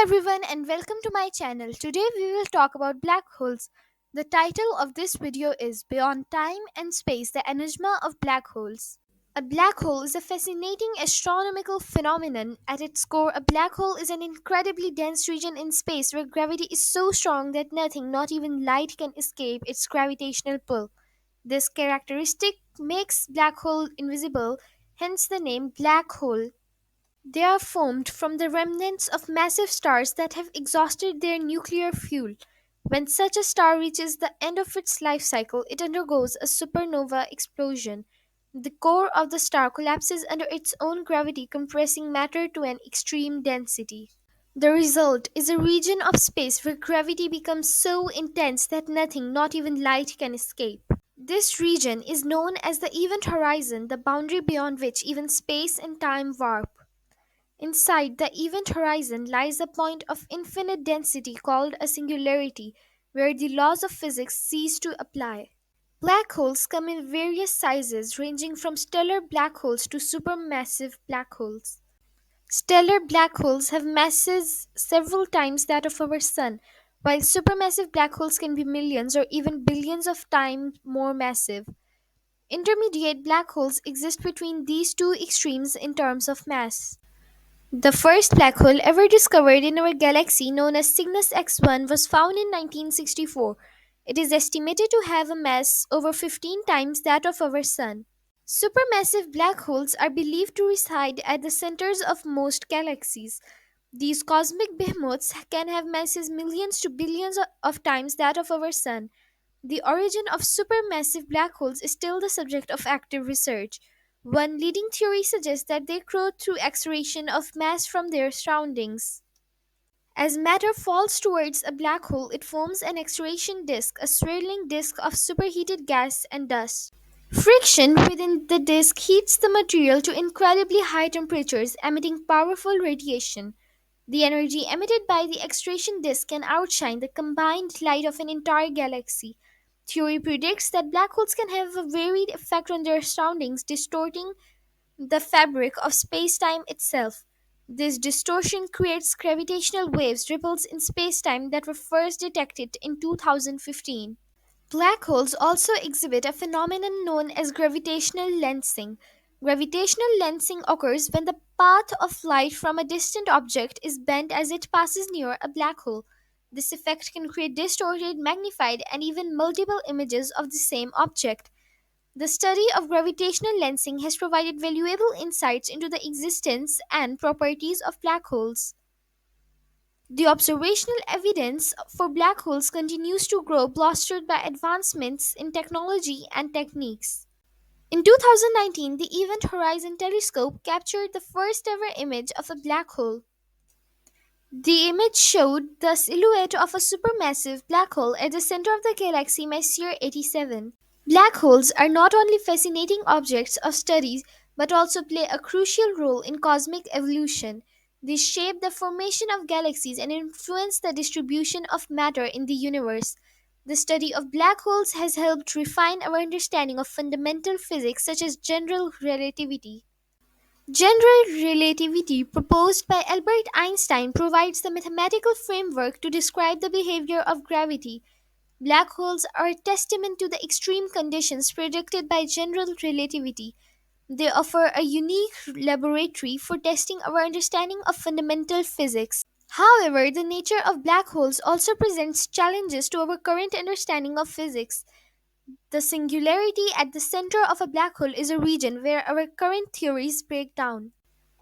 everyone and welcome to my channel. Today we will talk about black holes. The title of this video is Beyond Time and Space: The Enigma of Black Holes. A black hole is a fascinating astronomical phenomenon. At its core, a black hole is an incredibly dense region in space where gravity is so strong that nothing, not even light, can escape its gravitational pull. This characteristic makes black hole invisible, hence the name black hole. They are formed from the remnants of massive stars that have exhausted their nuclear fuel. When such a star reaches the end of its life cycle, it undergoes a supernova explosion. The core of the star collapses under its own gravity, compressing matter to an extreme density. The result is a region of space where gravity becomes so intense that nothing, not even light, can escape. This region is known as the event horizon, the boundary beyond which even space and time warp. Inside the event horizon lies a point of infinite density called a singularity, where the laws of physics cease to apply. Black holes come in various sizes, ranging from stellar black holes to supermassive black holes. Stellar black holes have masses several times that of our Sun, while supermassive black holes can be millions or even billions of times more massive. Intermediate black holes exist between these two extremes in terms of mass. The first black hole ever discovered in our galaxy, known as Cygnus X1, was found in 1964. It is estimated to have a mass over 15 times that of our Sun. Supermassive black holes are believed to reside at the centers of most galaxies. These cosmic behemoths can have masses millions to billions of times that of our Sun. The origin of supermassive black holes is still the subject of active research. One leading theory suggests that they grow through acceleration of mass from their surroundings. As matter falls towards a black hole, it forms an acceleration disk, a swirling disk of superheated gas and dust. Friction within the disk heats the material to incredibly high temperatures, emitting powerful radiation. The energy emitted by the acceleration disk can outshine the combined light of an entire galaxy. Theory predicts that black holes can have a varied effect on their surroundings, distorting the fabric of space-time itself. This distortion creates gravitational waves ripples in space-time that were first detected in 2015. Black holes also exhibit a phenomenon known as gravitational lensing. Gravitational lensing occurs when the path of light from a distant object is bent as it passes near a black hole. This effect can create distorted, magnified, and even multiple images of the same object. The study of gravitational lensing has provided valuable insights into the existence and properties of black holes. The observational evidence for black holes continues to grow, bolstered by advancements in technology and techniques. In 2019, the Event Horizon Telescope captured the first ever image of a black hole. The image showed the silhouette of a supermassive black hole at the center of the galaxy Messier 87. Black holes are not only fascinating objects of study but also play a crucial role in cosmic evolution. They shape the formation of galaxies and influence the distribution of matter in the universe. The study of black holes has helped refine our understanding of fundamental physics such as general relativity. General relativity, proposed by Albert Einstein, provides the mathematical framework to describe the behavior of gravity. Black holes are a testament to the extreme conditions predicted by general relativity. They offer a unique laboratory for testing our understanding of fundamental physics. However, the nature of black holes also presents challenges to our current understanding of physics. The singularity at the center of a black hole is a region where our current theories break down.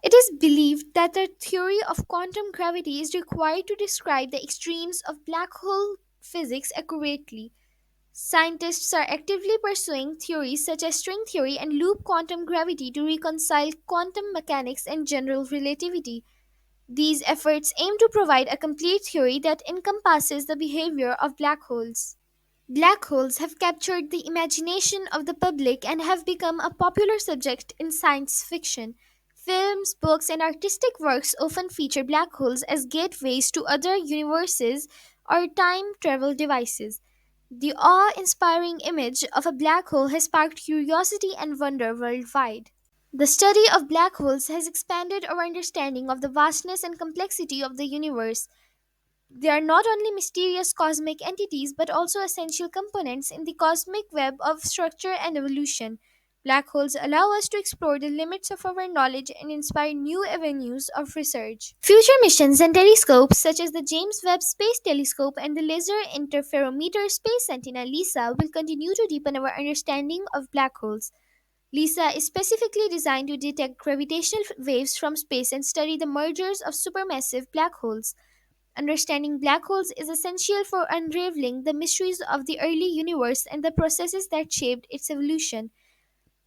It is believed that the theory of quantum gravity is required to describe the extremes of black hole physics accurately. Scientists are actively pursuing theories such as string theory and loop quantum gravity to reconcile quantum mechanics and general relativity. These efforts aim to provide a complete theory that encompasses the behavior of black holes. Black holes have captured the imagination of the public and have become a popular subject in science fiction. Films, books, and artistic works often feature black holes as gateways to other universes or time travel devices. The awe inspiring image of a black hole has sparked curiosity and wonder worldwide. The study of black holes has expanded our understanding of the vastness and complexity of the universe. They are not only mysterious cosmic entities but also essential components in the cosmic web of structure and evolution. Black holes allow us to explore the limits of our knowledge and inspire new avenues of research. Future missions and telescopes, such as the James Webb Space Telescope and the Laser Interferometer Space Sentinel LISA, will continue to deepen our understanding of black holes. LISA is specifically designed to detect gravitational waves from space and study the mergers of supermassive black holes. Understanding black holes is essential for unraveling the mysteries of the early universe and the processes that shaped its evolution.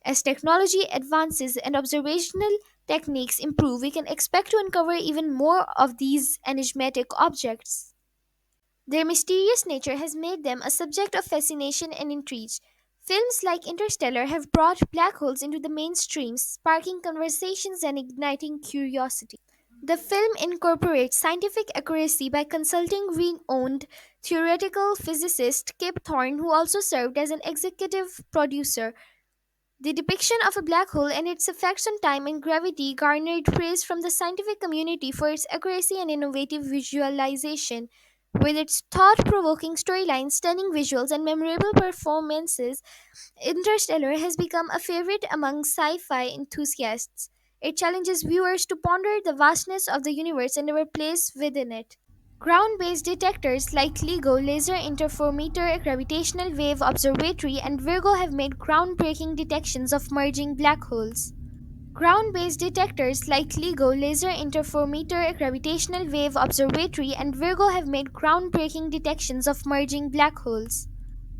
As technology advances and observational techniques improve, we can expect to uncover even more of these enigmatic objects. Their mysterious nature has made them a subject of fascination and intrigue. Films like Interstellar have brought black holes into the mainstream, sparking conversations and igniting curiosity. The film incorporates scientific accuracy by consulting renowned theoretical physicist Kip Thorne, who also served as an executive producer. The depiction of a black hole and its effects on time and gravity garnered praise from the scientific community for its accuracy and innovative visualization. With its thought provoking storylines, stunning visuals, and memorable performances, Interstellar has become a favorite among sci fi enthusiasts. It challenges viewers to ponder the vastness of the universe and our place within it. Ground based detectors like LIGO Laser Interferometer Gravitational Wave Observatory and Virgo have made groundbreaking detections of merging black holes. Ground based detectors like LIGO Laser Interferometer Gravitational Wave Observatory and Virgo have made groundbreaking detections of merging black holes.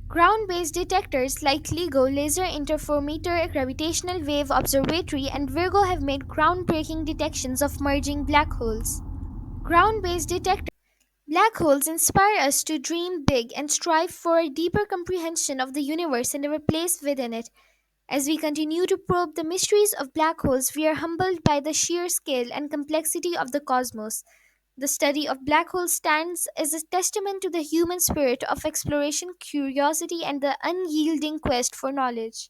Ground based detectors like LIGO Laser Interferometer Gravitational Wave Observatory and Virgo have made groundbreaking detections of merging black holes. Ground based detectors Black holes inspire us to dream big and strive for a deeper comprehension of the universe and our place within it. As we continue to probe the mysteries of black holes, we are humbled by the sheer scale and complexity of the cosmos. The study of black holes stands as a testament to the human spirit of exploration, curiosity, and the unyielding quest for knowledge.